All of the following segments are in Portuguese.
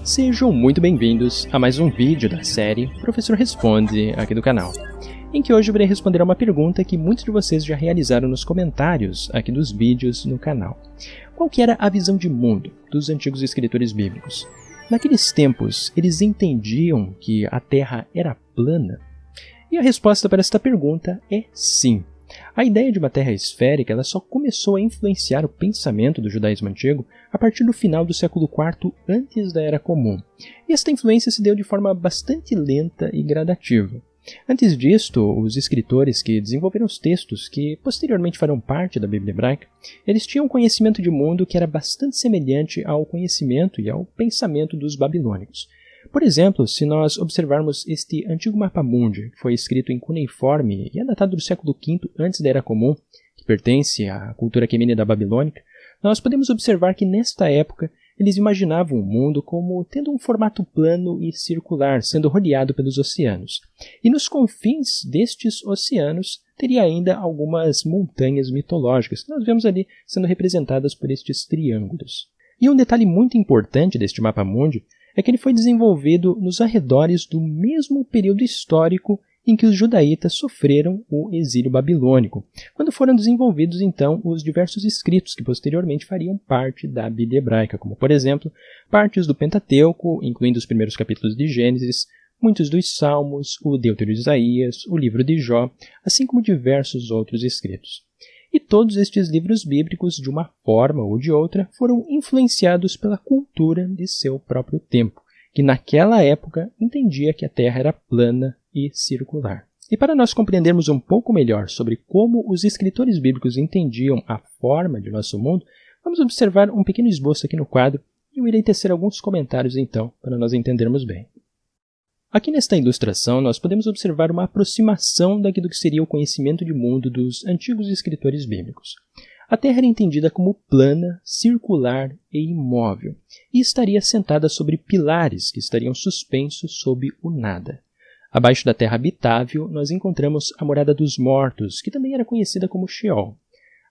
Sejam muito bem-vindos a mais um vídeo da série Professor Responde aqui do canal, em que hoje eu irei responder a uma pergunta que muitos de vocês já realizaram nos comentários aqui dos vídeos no canal. Qual que era a visão de mundo dos antigos escritores bíblicos? Naqueles tempos, eles entendiam que a Terra era plana? E a resposta para esta pergunta é sim. A ideia de uma terra esférica ela só começou a influenciar o pensamento do judaísmo antigo a partir do final do século IV antes da Era Comum. E esta influência se deu de forma bastante lenta e gradativa. Antes disto, os escritores que desenvolveram os textos que posteriormente farão parte da Bíblia hebraica, eles tinham um conhecimento de mundo que era bastante semelhante ao conhecimento e ao pensamento dos babilônicos. Por exemplo, se nós observarmos este antigo mapa-mundi, que foi escrito em cuneiforme e é datado do século V antes da Era Comum, que pertence à cultura aquemênida babilônica, nós podemos observar que nesta época eles imaginavam o mundo como tendo um formato plano e circular, sendo rodeado pelos oceanos. E nos confins destes oceanos teria ainda algumas montanhas mitológicas, que nós vemos ali sendo representadas por estes triângulos. E um detalhe muito importante deste mapa-mundi é que ele foi desenvolvido nos arredores do mesmo período histórico em que os judaítas sofreram o exílio babilônico, quando foram desenvolvidos então os diversos escritos que posteriormente fariam parte da Bíblia hebraica, como por exemplo, partes do Pentateuco, incluindo os primeiros capítulos de Gênesis, muitos dos Salmos, o Deuteronômio de Isaías, o livro de Jó, assim como diversos outros escritos. E todos estes livros bíblicos, de uma forma ou de outra, foram influenciados pela cultura de seu próprio tempo, que naquela época entendia que a Terra era plana e circular. E para nós compreendermos um pouco melhor sobre como os escritores bíblicos entendiam a forma de nosso mundo, vamos observar um pequeno esboço aqui no quadro e eu irei tecer alguns comentários então, para nós entendermos bem. Aqui nesta ilustração, nós podemos observar uma aproximação daquilo que seria o conhecimento de mundo dos antigos escritores bíblicos. A Terra era entendida como plana, circular e imóvel, e estaria sentada sobre pilares que estariam suspensos sob o nada. Abaixo da Terra habitável, nós encontramos a morada dos mortos, que também era conhecida como Sheol.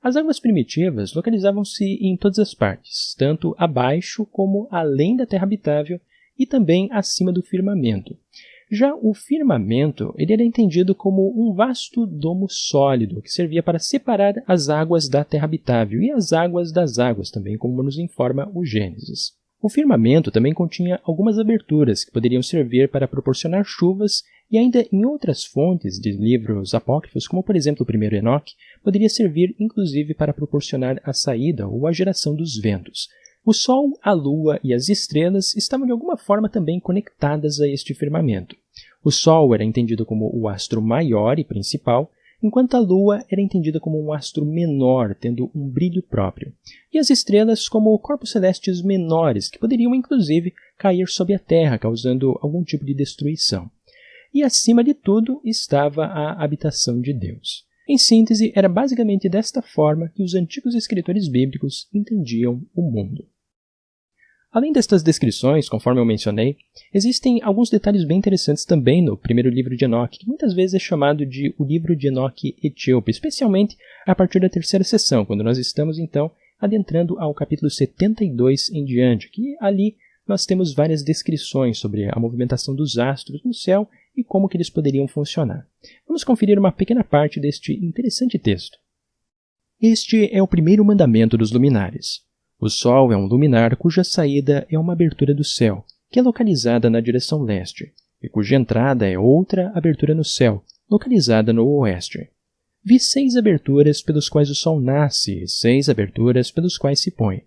As águas primitivas localizavam-se em todas as partes, tanto abaixo como além da Terra habitável, e também acima do firmamento. Já o firmamento ele era entendido como um vasto domo sólido que servia para separar as águas da terra habitável e as águas das águas, também como nos informa o Gênesis. O firmamento também continha algumas aberturas que poderiam servir para proporcionar chuvas e ainda em outras fontes de livros apócrifos, como por exemplo o primeiro Enoque, poderia servir inclusive para proporcionar a saída ou a geração dos ventos. O Sol, a Lua e as estrelas estavam de alguma forma também conectadas a este firmamento. O Sol era entendido como o astro maior e principal, enquanto a Lua era entendida como um astro menor, tendo um brilho próprio, e as estrelas como corpos celestes menores, que poderiam inclusive cair sobre a Terra, causando algum tipo de destruição. E acima de tudo estava a habitação de Deus. Em síntese, era basicamente desta forma que os antigos escritores bíblicos entendiam o mundo. Além destas descrições, conforme eu mencionei, existem alguns detalhes bem interessantes também no primeiro livro de Enoque, que muitas vezes é chamado de o livro de Enoque etíope, especialmente a partir da terceira seção, quando nós estamos então adentrando ao capítulo 72 em diante, que ali nós temos várias descrições sobre a movimentação dos astros no céu e como que eles poderiam funcionar. Vamos conferir uma pequena parte deste interessante texto. Este é o primeiro mandamento dos luminares. O Sol é um luminar cuja saída é uma abertura do céu, que é localizada na direção leste, e cuja entrada é outra abertura no céu, localizada no oeste. Vi 6 aberturas pelos quais o Sol nasce e 6 aberturas pelos quais se põe.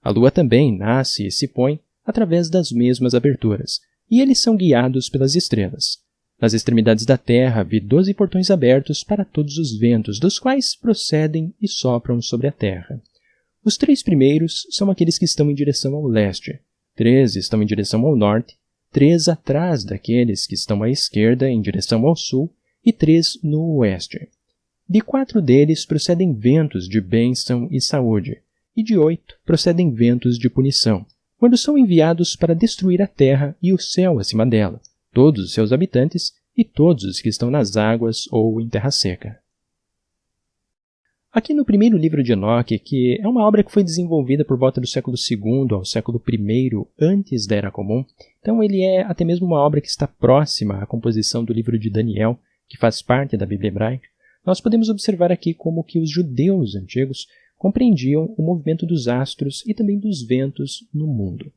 A Lua também nasce e se põe através das mesmas aberturas, e eles são guiados pelas estrelas. Nas extremidades da terra vi 12 portões abertos para todos os ventos, dos quais procedem e sopram sobre a terra. Os 3 primeiros são aqueles que estão em direção ao leste, 3 estão em direção ao norte, 3 atrás daqueles que estão à esquerda em direção ao sul e 3 no oeste. De 4 deles procedem ventos de bênção e saúde, e de 8 procedem ventos de punição, quando são enviados para destruir a terra e o céu acima dela, todos os seus habitantes e todos os que estão nas águas ou em terra seca. Aqui no primeiro livro de Enoque, que é uma obra que foi desenvolvida por volta do século II ao século I antes da Era Comum, então ele é até mesmo uma obra que está próxima à composição do livro de Daniel, que faz parte da Bíblia hebraica. Nós podemos observar aqui como que os judeus antigos compreendiam o movimento dos astros e também dos ventos no mundo.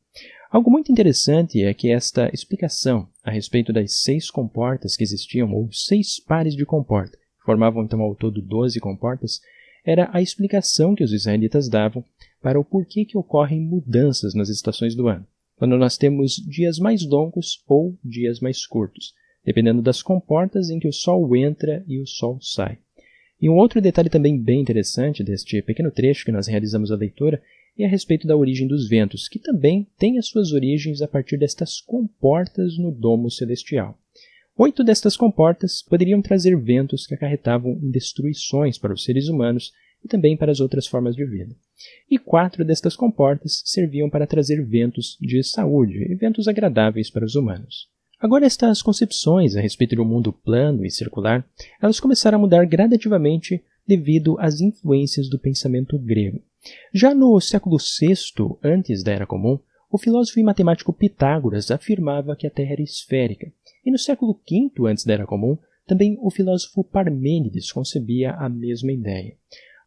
Algo muito interessante é que esta explicação a respeito das 6 comportas que existiam, ou 6 pares de comporta, que formavam então ao todo 12 comportas, era a explicação que os israelitas davam para o porquê que ocorrem mudanças nas estações do ano, quando nós temos dias mais longos ou dias mais curtos, dependendo das comportas em que o sol entra e o sol sai. E um outro detalhe também bem interessante deste pequeno trecho que nós realizamos a leitura é a respeito da origem dos ventos, que também tem as suas origens a partir destas comportas no domo celestial. 8 destas comportas poderiam trazer ventos que acarretavam em destruições para os seres humanos e também para as outras formas de vida. E 4 destas comportas serviam para trazer ventos de saúde e ventos agradáveis para os humanos. Agora, estas concepções a respeito do mundo plano e circular, elas começaram a mudar gradativamente devido às influências do pensamento grego. Já no século VI, antes da Era Comum, o filósofo e matemático Pitágoras afirmava que a Terra era esférica. E no século V, antes da Era Comum, também o filósofo Parmênides concebia a mesma ideia.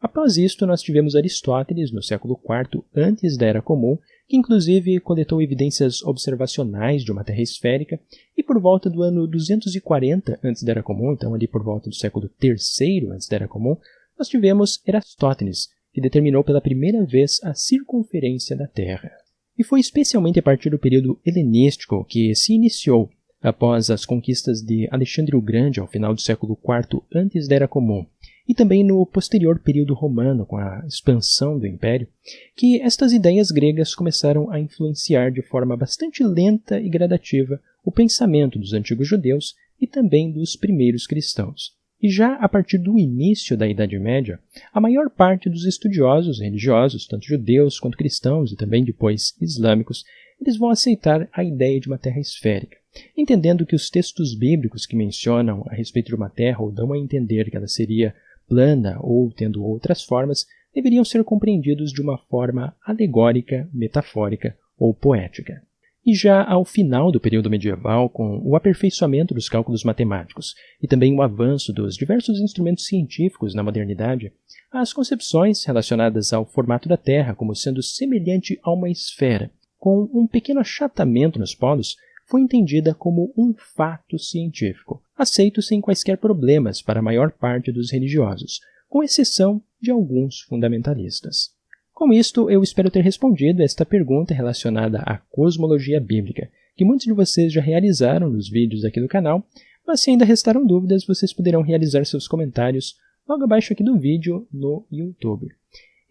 Após isto, nós tivemos Aristóteles, no século IV, antes da Era Comum, que inclusive coletou evidências observacionais de uma Terra esférica, e por volta do ano 240 antes da Era Comum, então ali por volta do século III antes da Era Comum, nós tivemos Eratóstenes, que determinou pela primeira vez a circunferência da Terra. E foi especialmente a partir do período helenístico que se iniciou, após as conquistas de Alexandre o Grande ao final do século IV antes da Era Comum, e também no posterior período romano, com a expansão do Império, que estas ideias gregas começaram a influenciar de forma bastante lenta e gradativa o pensamento dos antigos judeus e também dos primeiros cristãos. E já a partir do início da Idade Média, a maior parte dos estudiosos religiosos, tanto judeus quanto cristãos e também depois islâmicos, eles vão aceitar a ideia de uma terra esférica, entendendo que os textos bíblicos que mencionam a respeito de uma terra ou dão a entender que ela seria plana ou tendo outras formas, deveriam ser compreendidos de uma forma alegórica, metafórica ou poética. E já ao final do período medieval, com o aperfeiçoamento dos cálculos matemáticos e também o avanço dos diversos instrumentos científicos na modernidade, as concepções relacionadas ao formato da Terra como sendo semelhante a uma esfera, com um pequeno achatamento nos polos, foi entendida como um fato científico, aceito sem quaisquer problemas para a maior parte dos religiosos, com exceção de alguns fundamentalistas. Com isto, eu espero ter respondido esta pergunta relacionada à cosmologia bíblica, que muitos de vocês já realizaram nos vídeos aqui do canal, mas se ainda restaram dúvidas, vocês poderão realizar seus comentários logo abaixo aqui do vídeo no YouTube.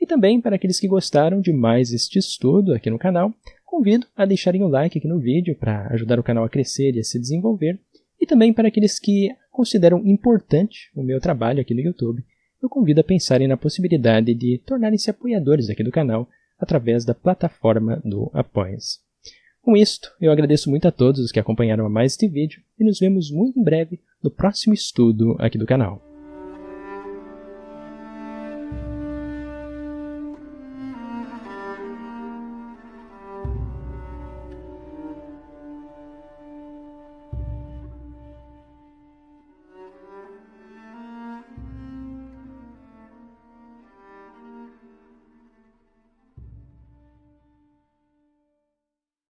E também, para aqueles que gostaram de mais este estudo aqui no canal, convido a deixarem o like aqui no vídeo para ajudar o canal a crescer e a se desenvolver, e também para aqueles que consideram importante o meu trabalho aqui no YouTube, eu convido a pensarem na possibilidade de tornarem-se apoiadores aqui do canal através da plataforma do Apoia-se. Com isto, eu agradeço muito a todos os que acompanharam a mais este vídeo e nos vemos muito em breve no próximo estudo aqui do canal.